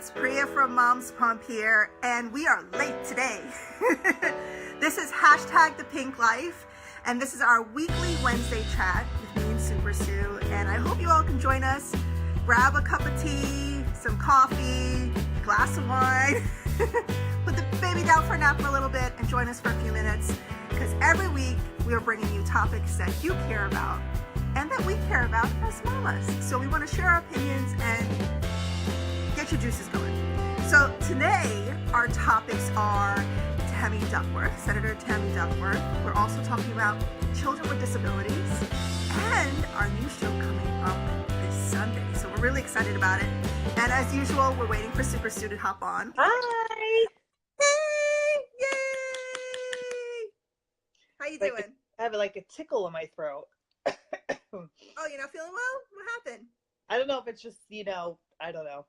it's Priya from Mom's Pump here, and we are late today. This is hashtag the Pink Life, and this is our weekly Wednesday chat with me and Super Sue, and I hope you all can join us. Grab a cup of tea, some coffee, glass of wine, put the baby down for a nap for a little bit, and join us for a few minutes, because every week we are bringing you topics that you care about and that we care about as mamas. So we want to share our opinions and get your juices going. So today our topics are Tammy Duckworth, Senator Tammy Duckworth. We're also talking about children with disabilities and our new show coming up this Sunday. So we're really excited about it. And as usual, we're waiting for Super Sue to hop on. Hi. Hey! Yay! How you doing? I have like a tickle in my throat. Oh, you're not feeling well? What happened? I don't know if it's just, I don't know.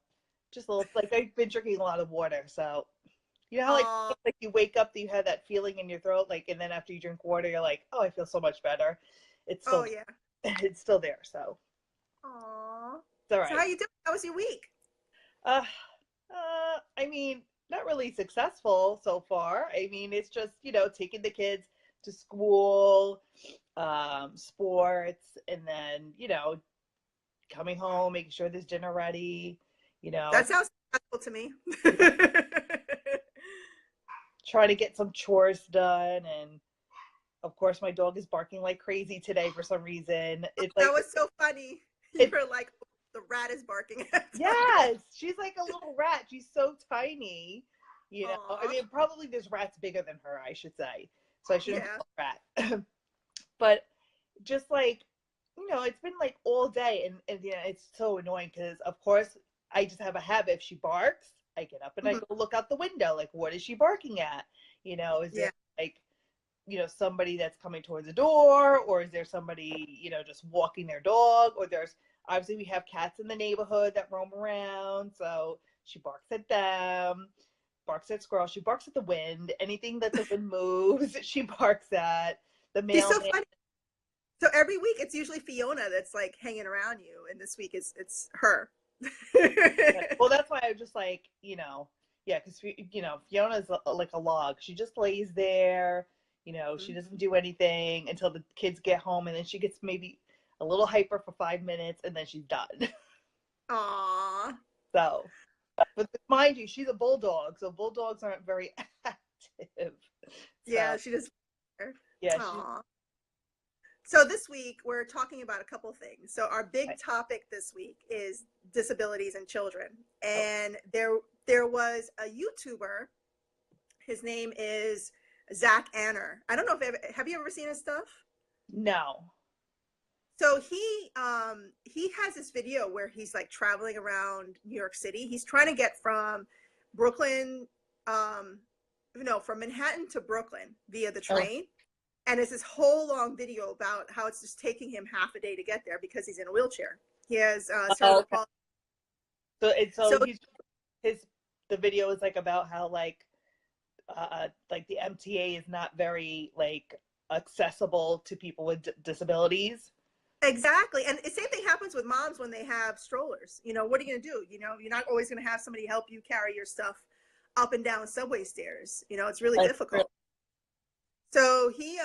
Just a little, like I've been drinking a lot of water. So, you know how like you wake up, you have that feeling in your throat, like, and then after you drink water, you're like, oh, I feel so much better. It's still, it's still there. So, Aww. It's all right. So how you doing? How was your week? I mean, not really successful so far. I mean, it's just, taking the kids to school, sports, and then, coming home, making sure there's dinner ready, That sounds successful to me. Trying to get some chores done. And of course, my dog is barking like crazy today for some reason. It's that was so funny. You were like, the rat is barking at us. Yes, she's like a little rat. She's so tiny, I mean, probably there's rats bigger than her, I should say. So I shouldn't call her a rat. But just like, it's been like all day, and it's so annoying because, of course, I just have a habit. If she barks, I get up and I go look out the window. Like, what is she barking at? Is there like, somebody that's coming towards the door, or is there somebody, just walking their dog? Or there's, obviously we have cats in the neighborhood that roam around. So she barks at them, barks at squirrels. She barks at the wind. Anything that the wind moves, she barks at. The mailman. She's so funny. So every week it's usually Fiona that's like hanging around you, and this week it's her. Well, that's why I'm just like, because Fiona's like a log. She just lays there. She doesn't do anything until the kids get home, and then she gets maybe a little hyper for 5 minutes, and then she's done. Aww. So, but mind you, she's a bulldog, so bulldogs aren't very active. Yeah, she just. Yeah. So this week we're talking about a couple things. So our big topic this week is disabilities and children. And there was a YouTuber. His name is Zach Anner. I don't know if have you ever seen his stuff? No. So he has this video where he's like traveling around New York City. He's trying to get from Brooklyn, from Manhattan to Brooklyn via the train. And it's this whole long video about how it's just taking him half a day to get there because he's in a wheelchair. He has cerebral palsy. So the video is like about how like the MTA is not very like accessible to people with disabilities. Exactly. And the same thing happens with moms when they have strollers. What are you going to do? You're not always going to have somebody help you carry your stuff up and down subway stairs. It's really difficult. So he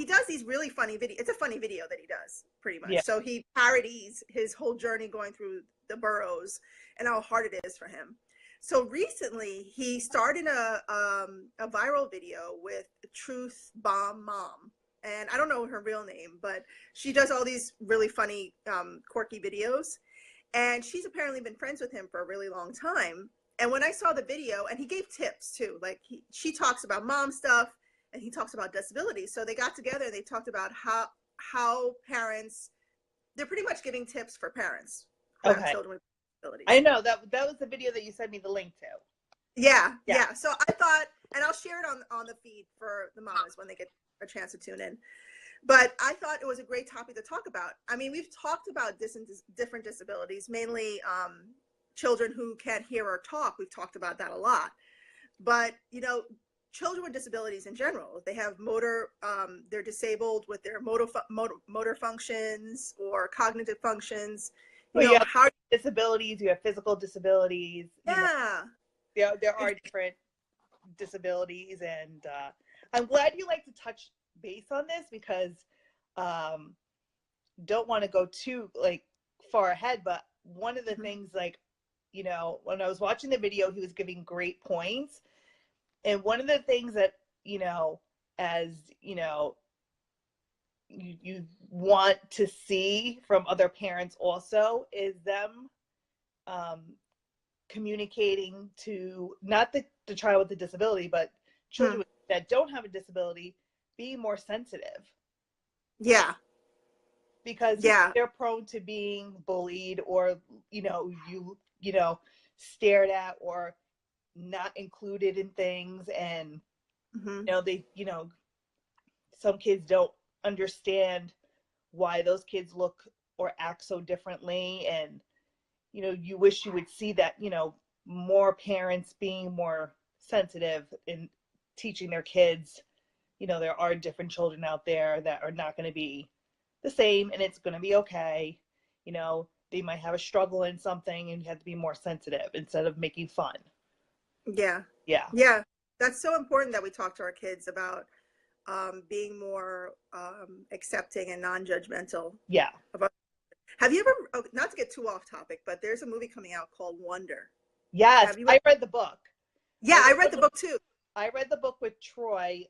does these really funny videos. It's a funny video that he does, pretty much. Yeah. So he parodies his whole journey going through the boroughs and how hard it is for him. So recently he started a viral video with Truth Bomb Mom. And I don't know her real name, but she does all these really funny, quirky videos. And she's apparently been friends with him for a really long time. And when I saw the video, and he gave tips too, like she talks about mom stuff, and he talks about disabilities. So they got together and they talked about how parents, they're pretty much giving tips for parents who have children with disabilities. I know that was the video that you sent me the link to. Yeah. So I thought, and I'll share it on the feed for the mamas when they get a chance to tune in. But I thought it was a great topic to talk about. I mean, we've talked about different disabilities, mainly children who can't hear or talk. We've talked about that a lot. But, children with disabilities in general, they have they're disabled with their motor functions or cognitive functions. Well, you have disabilities, you have physical disabilities. Yeah. There are different disabilities, and I'm glad you like to touch base on this because don't want to go too like far ahead, but one of the things, like, you know, when I was watching the video, he was giving great points. And one of the things that, you know, as, you know, you want to see from other parents also is them communicating to not the child with the disability, but children that don't have a disability, being more sensitive. Yeah. Because they're prone to being bullied, or, you know, stared at, or not included in things. And, you know, some kids don't understand why those kids look or act so differently. And, you know, you wish you would see that, you know, more parents being more sensitive in teaching their kids, you know, there are different children out there that are not going to be the same, and it's going to be okay. You know, they might have a struggle in something, and you have to be more sensitive instead of making fun. Yeah. That's so important that we talk to our kids about being more accepting and non-judgmental. Yeah. Have you ever, not to get too off topic, but there's a movie coming out called Wonder. Yes, I read the book. Yeah, I read the book too. I read the book with Troy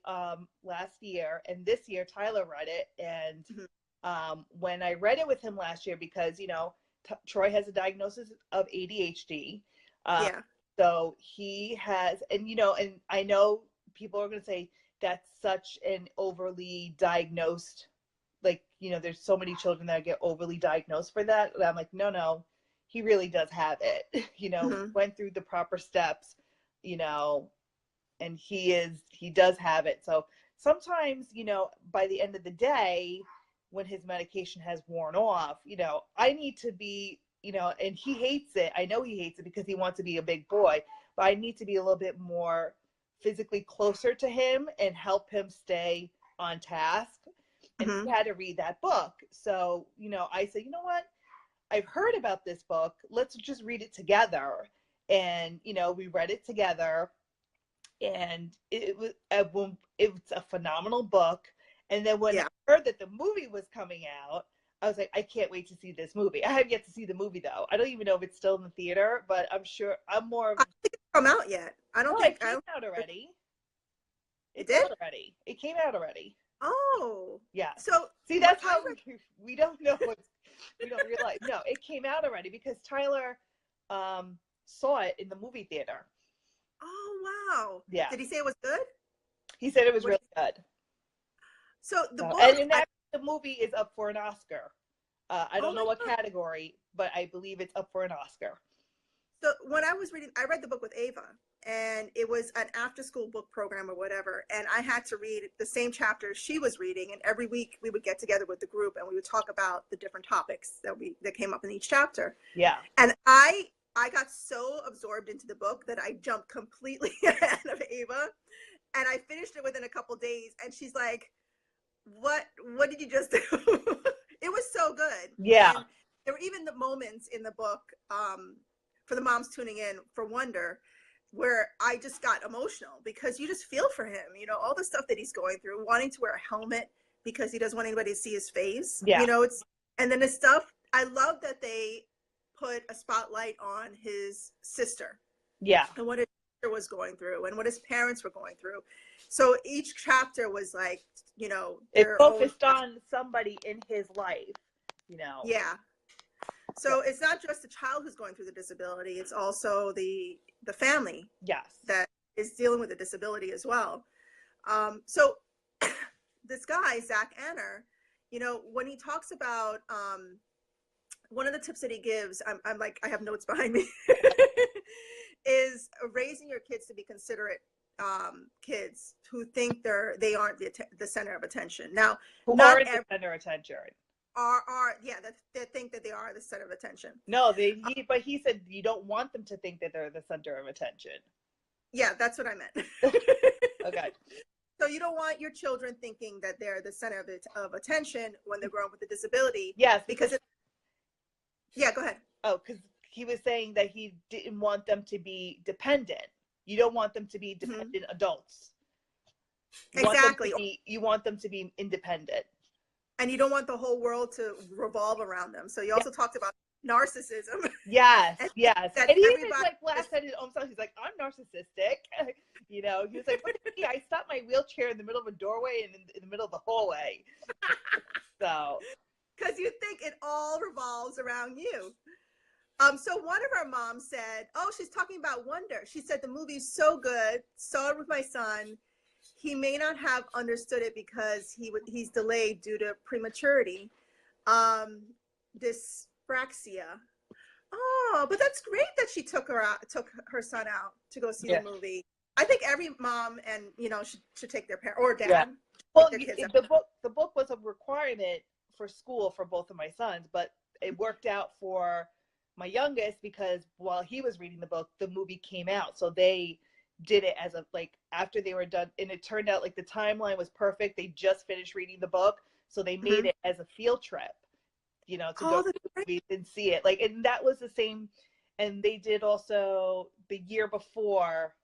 last year, and this year Tyler read it. And when I read it with him last year, because, you know, Troy has a diagnosis of ADHD. So he has, and, you know, and I know people are going to say that's such an overly diagnosed, like, you know, there's so many children that get overly diagnosed for that. And I'm like, no, he really does have it. You know, went through the proper steps, you know, and he does have it. So sometimes, you know, by the end of the day, when his medication has worn off, you know, I need to be, you know, and he hates it. I know he hates it because he wants to be a big boy, but I need to be a little bit more physically closer to him and help him stay on task. And he had to read that book. So, you know, I said, you know what? I've heard about this book. Let's just read it together. And, you know, we read it together, and it's a phenomenal book. And then when I heard that the movie was coming out, I was like, I can't wait to see this movie. I have yet to see the movie, though. I don't even know if it's still in the theater, but I'm sure I'm more. I don't think it's come out yet. I don't think it came out already. It did already. It came out already. Oh, yeah. So see, that's how we don't know we don't realize. No, it came out already because Tyler saw it in the movie theater. Oh, wow. Yeah. Did he say it was good? He said it was really good. So the book, and the movie is up for an Oscar. I don't know what category, but I believe it's up for an Oscar. So when I was reading, I read the book with Ava, and it was an after-school book program or whatever, and I had to read the same chapter she was reading, and every week we would get together with the group and we would talk about the different topics that came up in each chapter. Yeah. And I got so absorbed into the book that I jumped completely ahead of Ava, and I finished it within a couple days, and she's like, what did you just do? It was so good. Yeah. And there were even the moments in the book, for the moms tuning in for Wonder, where I just got emotional because you just feel for him, you know, all the stuff that he's going through, wanting to wear a helmet because he doesn't want anybody to see his face. Yeah. You know, and then the stuff, I love that they put a spotlight on his sister. Yeah. And what his sister was going through and what his parents were going through. So each chapter was like, you know, it focused on somebody in his life, you know. Yeah. So it's not just the child who's going through the disability, it's also the family that is dealing with a disability as well. So this guy, Zach Anner, you know, when he talks about one of the tips that he gives, I'm like, I have notes behind me, is raising your kids to be considerate kids who think they aren't the center of attention. Now, who aren't the center of attention. That think that they are the center of attention. No, but he said you don't want them to think that they're the center of attention. Yeah, that's what I meant. Okay. So you don't want your children thinking that they're the center of attention when they're growing with a disability. Yes, because Yeah, go ahead. Oh, because he was saying that he didn't want them to be dependent. You don't want them to be dependent adults. Exactly. You want them to be independent. And you don't want the whole world to revolve around them. So you also talked about narcissism. Yes, and yes. that And he even everybody like laughed at his own self. He's like, I'm narcissistic. You know, he was like, look at me, I stopped my wheelchair in the middle of a doorway and in the middle of the hallway. So. Because you think it all revolves around you. So one of our moms said, oh, she's talking about Wonder. She said the movie's so good, saw it with my son. He may not have understood it because he's delayed due to prematurity, dyspraxia. Oh, but that's great that she took her son out to go see the movie. I think every mom and should take their parent or dad. Yeah. Well, the book was a requirement for school for both of my sons, but it worked out for my youngest because while he was reading the book, the movie came out, so they did it as a after they were done, and it turned out the timeline was perfect. They just finished reading the book, so they made it as a field trip, to go to the movie and see it. And that was the same, and they did also the year before.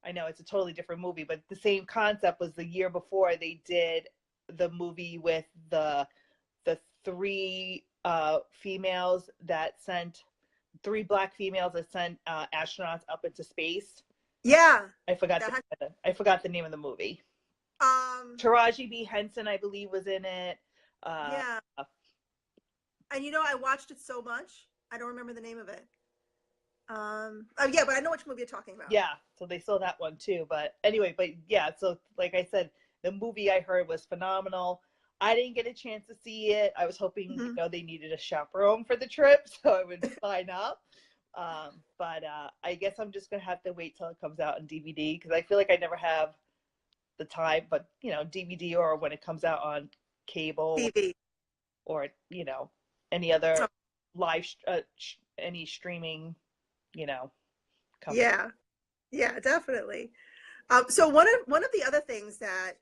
I know it's a totally different movie, but the same concept was the year before they did the movie with the three females that sent black females that sent astronauts up into space. Yeah, I forgot the name of the movie. Taraji B. Henson, I believe, was in it. Yeah, and I watched it so much, I don't remember the name of it. Yeah, but I know which movie you're talking about. Yeah, so they saw that one too. But anyway, so like I said, the movie I heard was phenomenal. I didn't get a chance to see it. I was hoping, they needed a chaperone for the trip, so I would sign up. But I guess I'm just gonna have to wait till it comes out on DVD because I feel like I never have the time. But DVD or when it comes out on cable TV or any other live any streaming, company. Yeah, definitely. So one of the other things that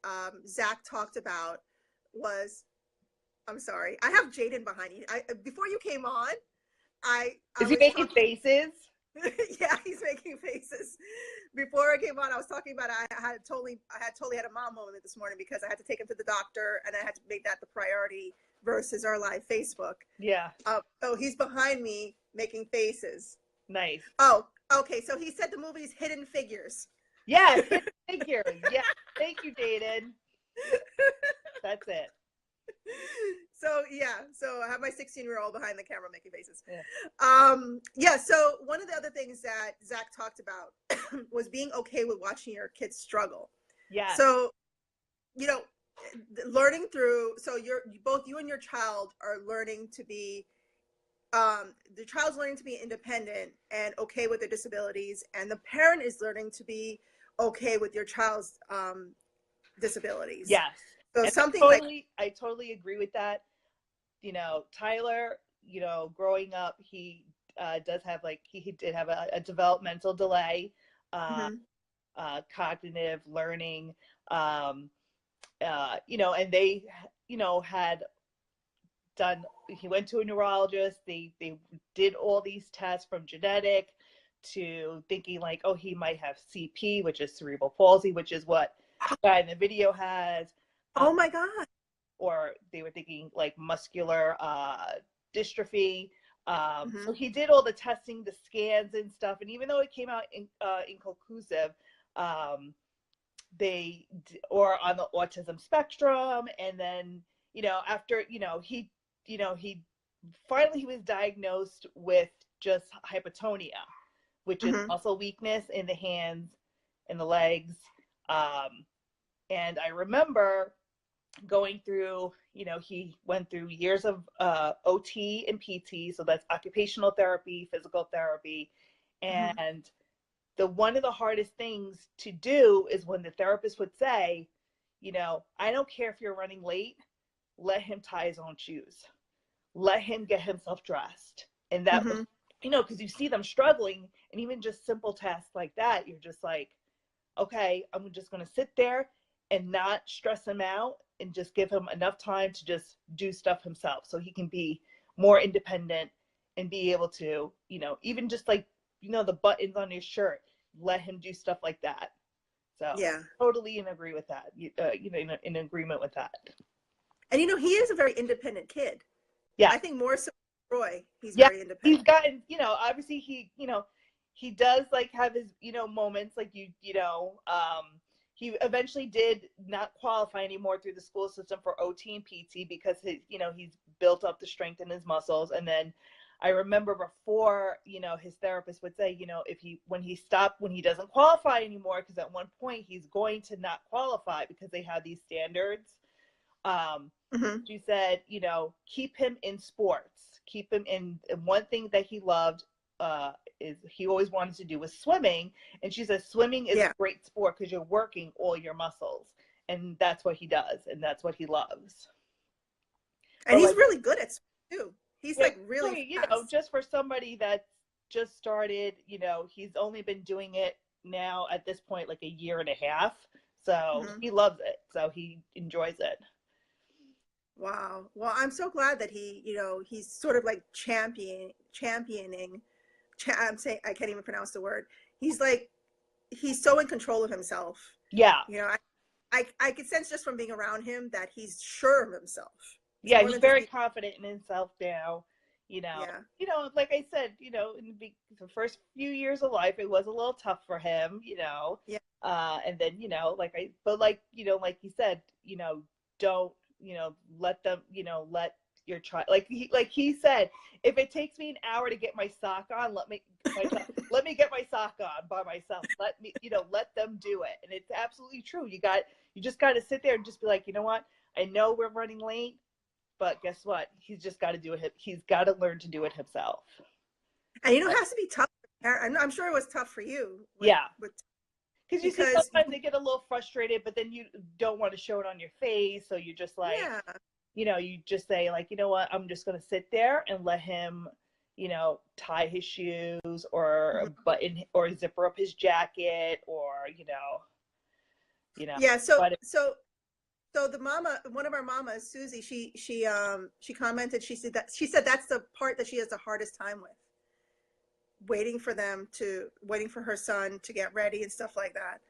Zach talked about was, I'm sorry, I have Jaden behind you. Before you came on, Is he making faces? Yeah, he's making faces. Before I came on, I was talking about I had totally had a mom moment this morning because I had to take him to the doctor and I had to make that the priority versus our live Facebook. Yeah. So he's behind me making faces. Nice. Oh, okay. So he said the movie's Hidden Figures. Yes, Hidden Figures. Yeah. Thank you, Jaden. That's it. So I have my 16-year-old behind the camera making faces. Yeah. So one of the other things that Zach talked about was being okay with watching your kids struggle. Yeah. So, learning through. So both you and your child are learning to be. The child's learning to be independent and okay with their disabilities, and the parent is learning to be okay with your child's disabilities. Yes. So and I totally agree with that. Tyler, growing up, he does have he did have a developmental delay, cognitive learning, and they, had done, he went to a neurologist. They did all these tests from genetic to thinking oh, he might have CP, which is cerebral palsy, which is what the guy in the video has. Oh my God. Or they were thinking muscular dystrophy. So he did all the testing, the scans and stuff. And even though it came out inconclusive, or on the autism spectrum. And then, after, he finally was diagnosed with just hypotonia, which is muscle weakness in the hands and the legs. And I remember going through, he went through years of OT and PT, so that's occupational therapy, physical therapy, and one of the hardest things to do is when the therapist would say, I don't care if you're running late, let him tie his own shoes, let him get himself dressed. And that was, because you see them struggling, and even just simple tasks like that, you're just like, okay, I'm just going to sit there and not stress him out and just give him enough time to just do stuff himself so he can be more independent and be able to, you know, even just like, you know, the buttons on his shirt, let him do stuff like that. So yeah, totally in agree with that. You know, in agreement with that. and you know, he is a very independent kid. Yeah, I think more so than Roy, he's yeah. very independent. He's gotten, you know, obviously he, you know, he does like have his, you know, moments like you know, he eventually did not qualify anymore through the school system for OT and PT because his, you know, he's built up the strength in his muscles. And then I remember before, you know, his therapist would say, you know, if he, when he doesn't qualify anymore, because at one point he's going to not qualify because they have these standards. She said, you know, keep him in sports, keep him in. One thing that he loved is he always wanted to do was swimming. And she says, swimming is a great sport because you're working all your muscles. And that's what he does. And that's what he loves. And but he's like, really good at swimming too. He's like really you know, just for somebody that just started, you know, he's only been doing it now at this point, like a year and a half. So he loves it. So he enjoys it. Wow. Well, I'm so glad that he, you know, he's sort of like championing. I'm saying, I can't even pronounce the word. He's like, he's so in control of himself. Yeah. You know, I could sense just from being around him that he's sure of himself. Yeah, he's very confident in himself now. You know, like I said, you know, in the first few years of life, it was a little tough for him, you know. Yeah. And then, you know, you know, like you said, you know, don't, you know, let them, you know, let your child, like he said, if it takes me an hour to get my sock on, let me get my sock on by myself. Let me, you know, let them do it. And it's absolutely true. You just got to sit there and just be like, you know what? I know we're running late, but guess what? He's just got to do it. He's got to learn to do it himself. And you know, it has to be tough. I'm sure it was tough for you. Because you see, sometimes they get a little frustrated, but then you don't want to show it on your face. So you just like, you know, you just say like, you know what, I'm just going to sit there and let him, you know, tie his shoes or button or zipper up his jacket or, you know. Yeah. So the mama, one of our mamas, Susie, she commented, she said that's the part that she has the hardest time with. Waiting for her son to get ready and stuff like that.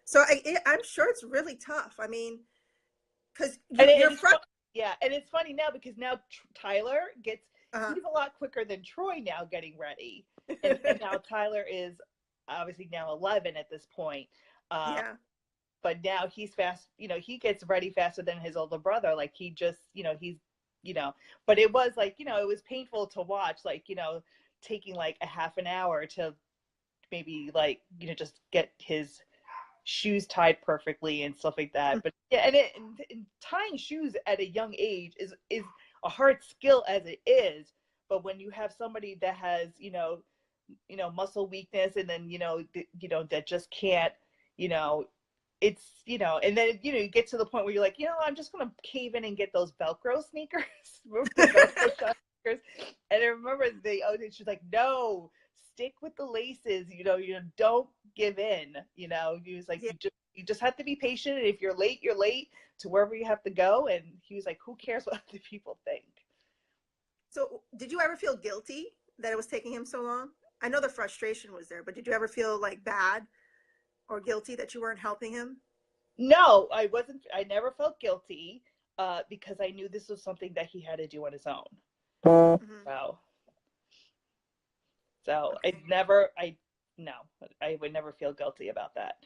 So I'm sure it's really tough. I mean, because you're yeah, and it's funny now because now Tyler gets he's a lot quicker than Troy now getting ready, and now Tyler is obviously now 11 at this point. But now he's fast. You know, he gets ready faster than his older brother. Like he just, you know, he's, you know. But it was like, you know, it was painful to watch. Like, you know, taking like a half an hour to maybe like, you know, just get his shoes tied perfectly and stuff like that. But yeah, and tying shoes at a young age is a hard skill as it is. But when you have somebody that has, you know, muscle weakness, and then, you know, that just can't, you know, it's, you know, and then, you know, you get to the point where you're like, you know, I'm just going to cave in and get those Velcro sneakers. And I remember she's like, no, stick with the laces, you know, don't give in, you know. He was like, you just have to be patient, and if you're late, you're late to wherever you have to go. And he was like, who cares what other people think? So did you ever feel guilty that it was taking him so long? I know the frustration was there, but did you ever feel like bad or guilty that you weren't helping him? No, I never felt guilty because I knew this was something that he had to do on his own. So okay. I would never feel guilty about that.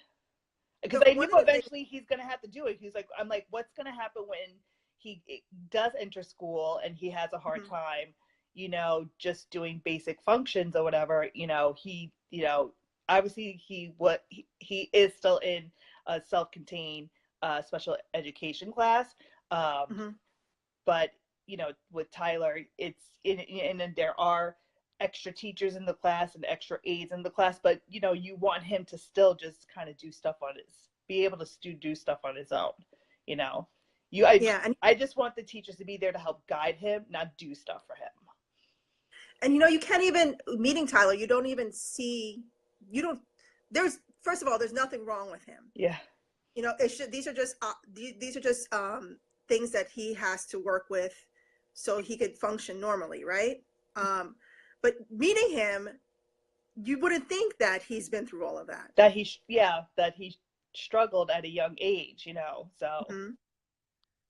Because I knew eventually he's going to have to do it. I'm like, what's going to happen when he does enter school and he has a hard time, you know, just doing basic functions or whatever, you know, he, you know, obviously he is still in a self-contained special education class. But, you know, with Tyler, and there are extra teachers in the class and extra aides in the class, but, you know, you want him to still just kind of be able to do stuff on his own, you know. I just want the teachers to be there to help guide him, not do stuff for him. And, you know, you can't even, meeting Tyler, first of all, there's nothing wrong with him. Yeah. You know, these are just things that he has to work with so he could function normally, right? but meeting him, you wouldn't think that he's been through all of that. That he struggled at a young age, you know. So,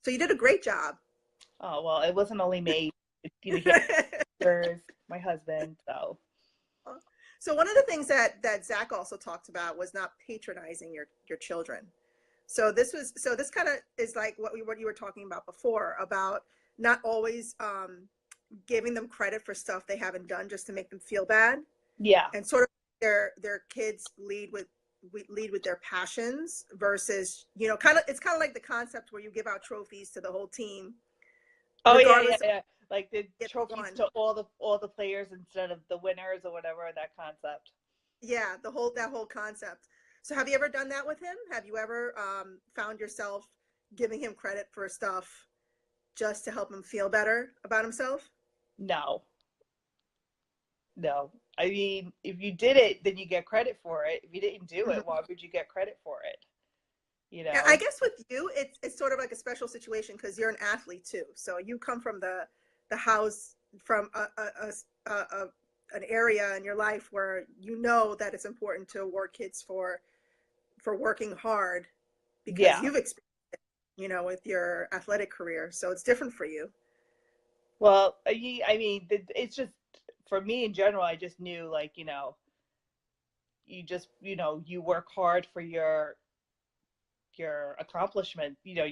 so you did a great job. Oh well, it wasn't only me. You know, my husband. So one of the things that Zach also talked about was not patronizing your children. So this kind of is like what you were talking about before, about not always giving them credit for stuff they haven't done just to make them feel bad. Yeah. And sort of their kids lead with their passions versus, you know, it's kind of like the concept where you give out trophies to the whole team. Oh yeah. Like the trophies to all the players instead of the winners or whatever, that concept. Yeah, that whole concept. So have you ever done that with him? Have you ever found yourself giving him credit for stuff just to help him feel better about himself? No. I mean, if you did it, then you get credit for it. If you didn't do it, why would you get credit for it? You know? I guess with you, it's sort of like a special situation because you're an athlete too. So you come from the house, from an area in your life where you know that it's important to award kids for working hard because you've experienced it, you know, with your athletic career. So it's different for you. Well, I mean, it's just, for me in general, I just knew, like, you know, you work hard for your accomplishment, your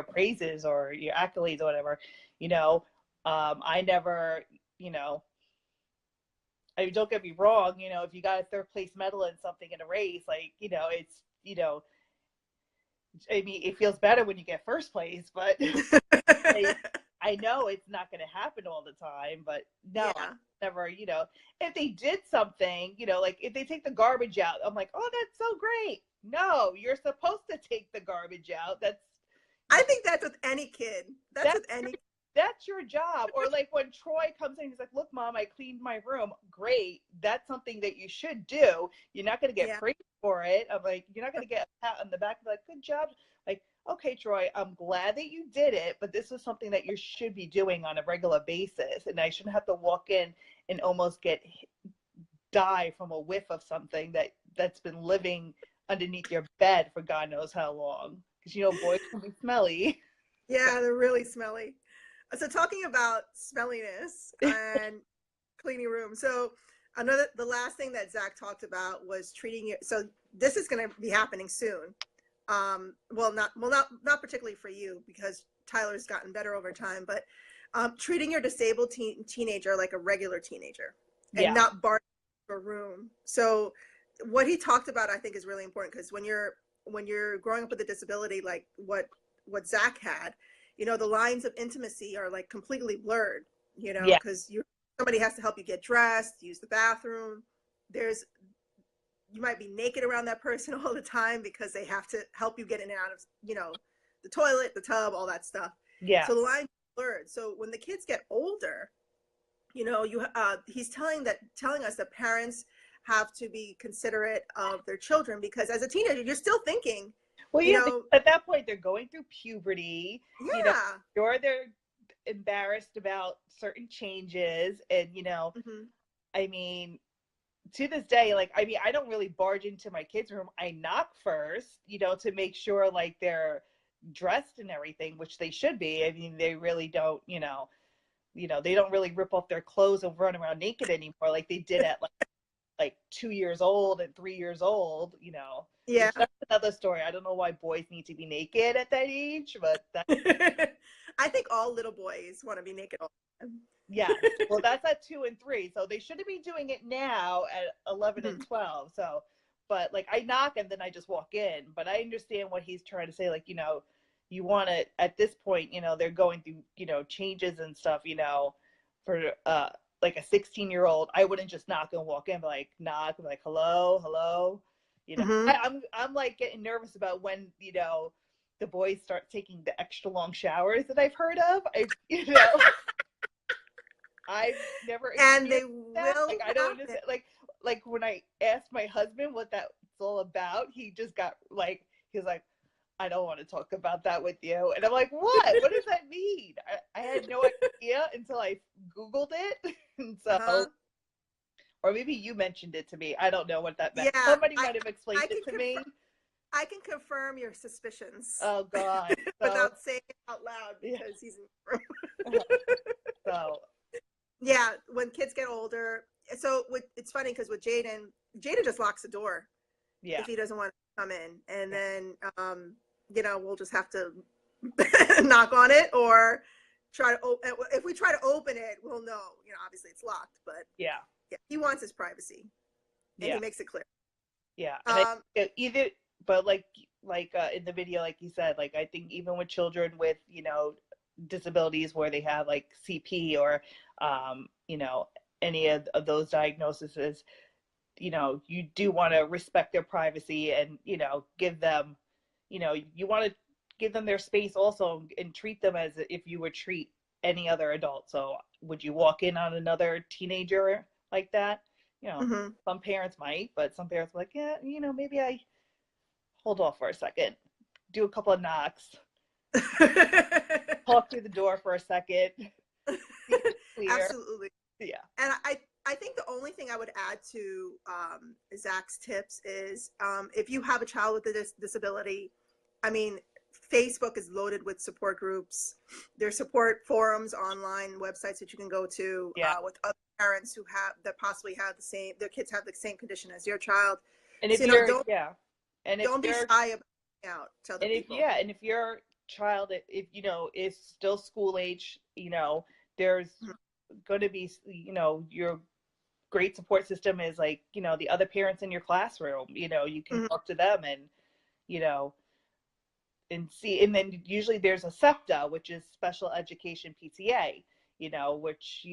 praises or your accolades or whatever, you know. I never, you know, I mean, don't get me wrong, you know, if you got a third place medal in something in a race, like, you know, it's, you know, I mean, it feels better when you get first place, but I know it's not going to happen all the time, but no, never, you know, if they did something, you know, like if they take the garbage out, I'm like, oh, that's so great. No, you're supposed to take the garbage out. I think that's with any kid. That's your job. Or like when Troy comes in, he's like, look, Mom, I cleaned my room. Great. That's something that you should do. You're not going to get praised for it. I'm like, you're not going to get a pat on the back. Like, good job. Like, okay, Troy, I'm glad that you did it, but this is something that you should be doing on a regular basis. And I shouldn't have to walk in and almost die from a whiff of something that's been living underneath your bed for God knows how long. Because, you know, boys can be smelly. Yeah, they're really smelly. So talking about smelliness and cleaning room. So the last thing that Zach talked about was treating you. So this is going to be happening soon. Not particularly for you because Tyler's gotten better over time, but treating your disabled teenager like a regular teenager and not barging for room. So what he talked about, I think, is really important because when you're growing up with a disability like what Zach had, you know, the lines of intimacy are like completely blurred, you know, because somebody has to help you get dressed, use the bathroom. You might be naked around that person all the time because they have to help you get in and out of, you know, the toilet, the tub, all that stuff. Yeah. So the lines are blurred. So when the kids get older, you know, he's telling us that parents have to be considerate of their children because as a teenager, you're still thinking, well, you know, at that point they're going through puberty. Yeah. You know, they're embarrassed about certain changes, and you know, I mean, to this day, like, I mean, I don't really barge into my kids' room. I knock first, you know, to make sure like they're dressed and everything, which they should be. I mean, they really don't, you know, they don't really rip off their clothes and run around naked anymore like they did at like 2 years old and 3 years old, you know. Yeah. That's another story. I don't know why boys need to be naked at that age, but I think all little boys want to be naked all the time. Yeah. Well, that's at 2 and 3. So they shouldn't be doing it now at 11 and 12. So, but like I knock and then I just walk in. But I understand what he's trying to say. Like, you know, you want to, at this point, you know, they're going through, you know, changes and stuff, you know, for like a 16-year-old, I wouldn't just knock and walk in, but like knock, like hello, you know. I'm like getting nervous about when, you know, the boys start taking the extra long showers that I've heard of. You know, I've never and they that. will. Like, I don't understand. Like when I asked my husband what that's all about, he just got like, he was like, I don't want to talk about that with you. And I'm like, what? What does that mean? I had no idea until I Googled it. And so, or maybe you mentioned it to me. I don't know what that meant. Yeah, Somebody might have explained it to me. I can confirm your suspicions. Oh, God. So, without saying it out loud because he's in the room. So. Yeah, when kids get older. So it's funny because with Jaden just locks the door. Yeah. If he doesn't want to come in. And then, we'll just have to knock on it or try to if we try to open it, we'll know, obviously it's locked, but yeah, he wants his privacy and he makes it clear. Yeah. And but like in the video, like you said, like, I think even with children with, disabilities where they have like CP or, any of those diagnoses, you do want to respect their privacy and, give them, you want to give them their space also and treat them as if you would treat any other adult. So would you walk in on another teenager like that? Some parents might, but some parents are like, yeah, maybe I hold off for a second, do a couple of knocks, talk through the door for a second. Absolutely. Yeah. And I think the only thing I would add to Zach's tips is if you have a child with a disability, I mean, Facebook is loaded with support groups. There's support forums, online websites that you can go to with other parents who possibly have their kids have the same condition as your child. And if don't be shy about out to other people. And if your child, is still school age, there's going to be, your great support system is like, the other parents in your classroom, you can talk to them and, and see, and then usually there's a SEPTA, which is Special Education PTA, which,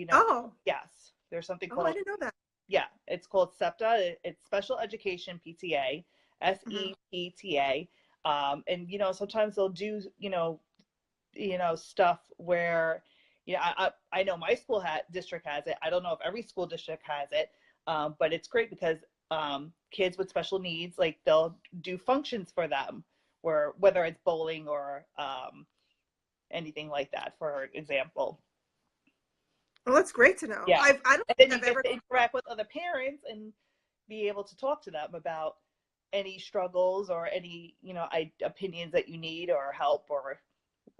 yes, there's something called. I didn't know that. Yeah, it's called SEPTA. It's Special Education PTA, SEPTA. And, sometimes they'll do, stuff where, I know my school district has it. I don't know if every school district has it, but it's great because kids with special needs, like, they'll do functions for them, or whether it's bowling or anything like that, for example. Well, that's great to know. Yeah. I don't think I've ever to interact with other parents and be able to talk to them about any struggles or any, opinions that you need or help or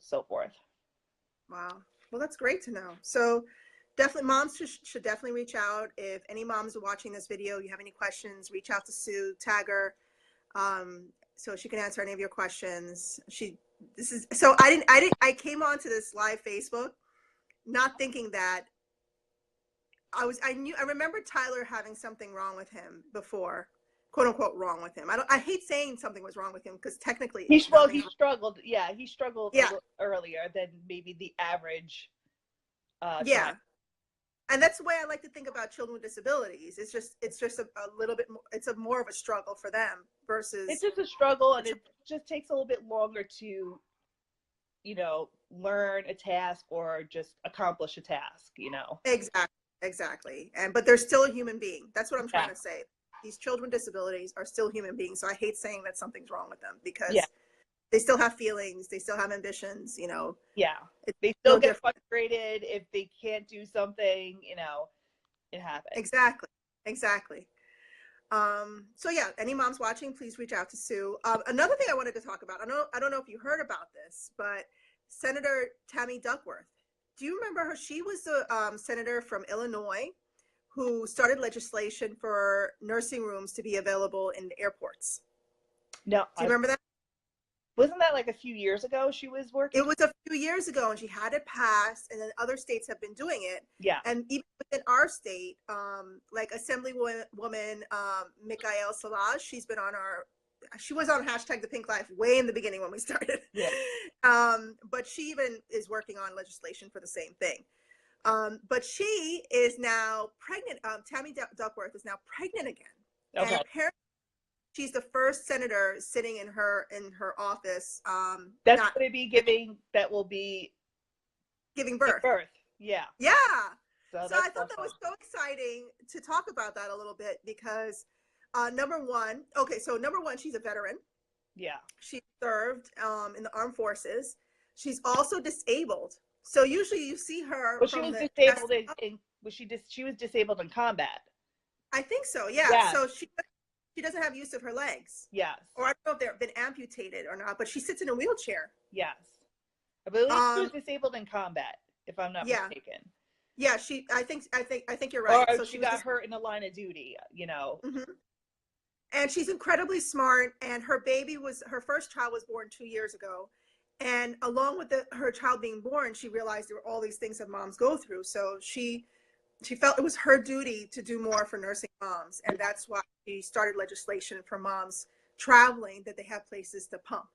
so forth. Wow. Well, that's great to know. So definitely moms should definitely reach out. If any moms are watching this video, you have any questions, reach out to Sue, tag her, so she can answer any of your questions. I came onto this live Facebook not thinking that I remember Tyler having something wrong with him before, quote unquote wrong with him. I hate saying something was wrong with him because technically he struggled. Yeah, he struggled a little earlier than maybe the average. Time. And that's the way I like to think about children with disabilities. It's just a little bit more. It's more of a struggle for them versus. It's just a struggle, and it just takes a little bit longer to, learn a task or just accomplish a task. Exactly. But they're still a human being. That's what I'm trying to say. These children with disabilities are still human beings. So I hate saying that something's wrong with them because they still have feelings. They still have ambitions, Yeah. They still get frustrated if they can't do something, it happens. Exactly. So yeah, any moms watching, please reach out to Sue. Another thing I wanted to talk about, I don't know if you heard about this, but Senator Tammy Duckworth. Do you remember her? She was the senator from Illinois who started legislation for nursing rooms to be available in airports. No. Do you remember that? Wasn't that like a few years ago she was working? It was a few years ago, and she had it passed, and then other states have been doing it. Yeah. And even within our state, like Assemblywoman Micaela Salaz, she was on hashtag the Pink Life way in the beginning when we started. Yeah. But she even is working on legislation for the same thing. But she is now pregnant. Tammy Duckworth is now pregnant again. Okay. And apparently she's the first senator sitting in her office. That's going to be giving birth. Yeah. Yeah. So I thought that was so exciting to talk about that a little bit because number one, she's a veteran. Yeah. She served in the armed forces. She's also disabled. So usually you see her Well, she from was the disabled she was disabled in combat. I think so, yeah. Yes. So she doesn't have use of her legs. Yes. Or I don't know if they've been amputated or not, but she sits in a wheelchair. Yes. I believe she was disabled in combat, if I'm not mistaken. Yeah, I think you're right. Or so she got hurt in the line of duty, you know. Mm-hmm. And she's incredibly smart, and her first child was born 2 years ago. And along with her child being born, she realized there were all these things that moms go through. So she felt it was her duty to do more for nursing moms. And that's why she started legislation for moms traveling, that they have places to pump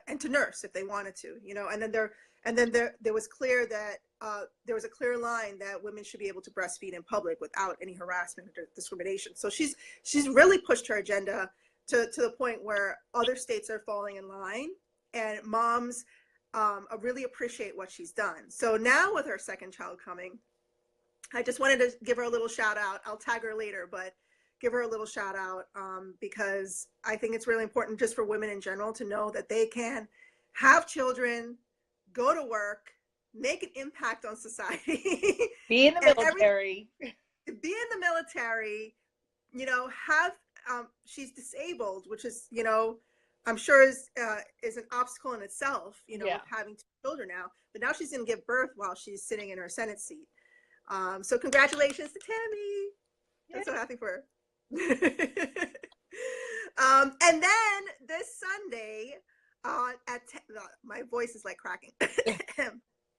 and to nurse if they wanted to, you know. And then there was clear that there was a clear line that women should be able to breastfeed in public without any harassment or discrimination. So she's really pushed her agenda to the point where other states are falling in line, and moms really appreciate what she's done. So now with her second child coming, I just wanted to give her a little shout out. I'll tag her later, but give her a little shout out because I think it's really important just for women in general to know that they can have children, go to work, make an impact on society. Be in the military. Be in the military, you know, she's disabled, which is, you know, I'm sure is an obstacle in itself, you know, with having 2 children now. But now she's going to give birth while she's sitting in her Senate seat. So congratulations to Tammy. I'm so happy for her. And then this Sunday my voice is like cracking.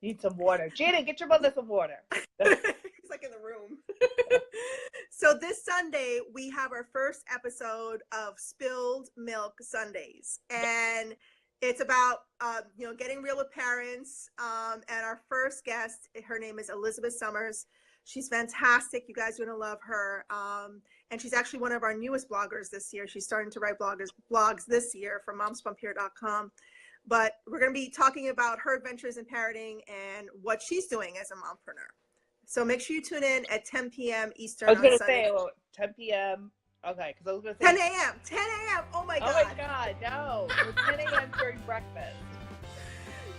Need some water. Janet, get your mother some water. He's like in the room. So this Sunday we have our first episode of Spilled Milk Sundays, and it's about you know, getting real with parents. And our first guest, her name is Elizabeth Summers. She's fantastic. You guys are gonna love her. And she's actually one of our newest bloggers this year. She's starting to write blogs this year for MomsPumpHere.com. But we're going to be talking about her adventures in parenting and what she's doing as a mompreneur. So make sure you tune in at 10 p.m. Eastern. I was going to say 10 p.m. Okay, because I was going to say 10 a.m. 10 a.m. Oh my God. Oh my God, no. It was 10 a.m. during breakfast.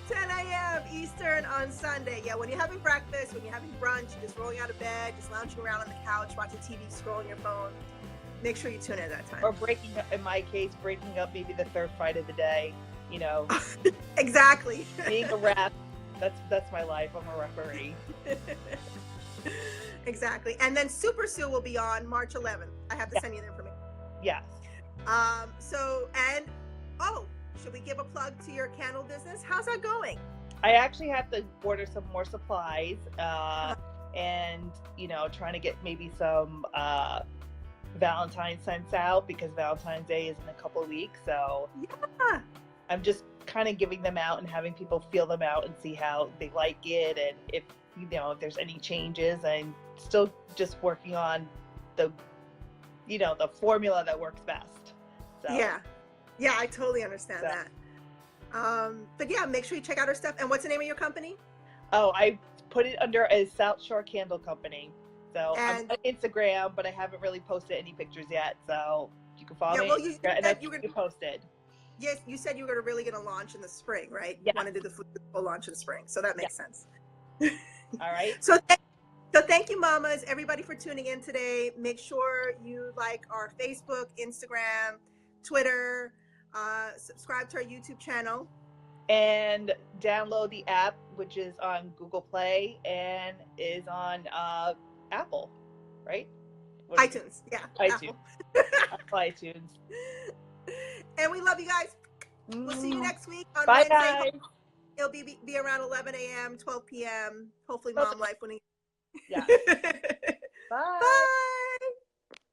10 a.m. Eastern on Sunday. Yeah, when you're having breakfast, when you're having brunch, you're just rolling out of bed, just lounging around on the couch, watching TV, scrolling your phone. Make sure you tune in at that time. Or breaking up, in my case, breaking up maybe the third fight of the day, you know. Exactly. Being a ref, that's my life. I'm a referee. Exactly. And then Super Sue will be on March 11th. I have to send you the information. Yes. Should we give a plug to your candle business? How's that going? I actually have to order some more supplies and, you know, trying to get maybe some Valentine's scents out because Valentine's Day is in a couple of weeks. So I'm just kind of giving them out and having people feel them out and see how they like it. And if, you know, if there's any changes, I'm still just working on the formula that works best. So. Yeah, I totally understand that. But yeah, make sure you check out her stuff. And what's the name of your company? Oh, I put it under a South Shore Candle Company. So I'm on Instagram, but I haven't really posted any pictures yet. So you can follow me. Well, you posted. Yes, you said you were really going to launch in the spring, right? Yeah. You want to do the full launch in the spring. So that makes sense. All right. So thank you, mamas, everybody, for tuning in today. Make sure you like our Facebook, Instagram, Twitter, subscribe to our YouTube channel. And download the app, which is on Google Play and is on Apple, right? iTunes, yeah. iTunes. iTunes. And we love you guys. We'll see you next week on Bye, Wednesday. guys. It'll be around 11 a.m., 12 p.m. Hopefully, Mom Life winning. Yeah. Bye. Bye.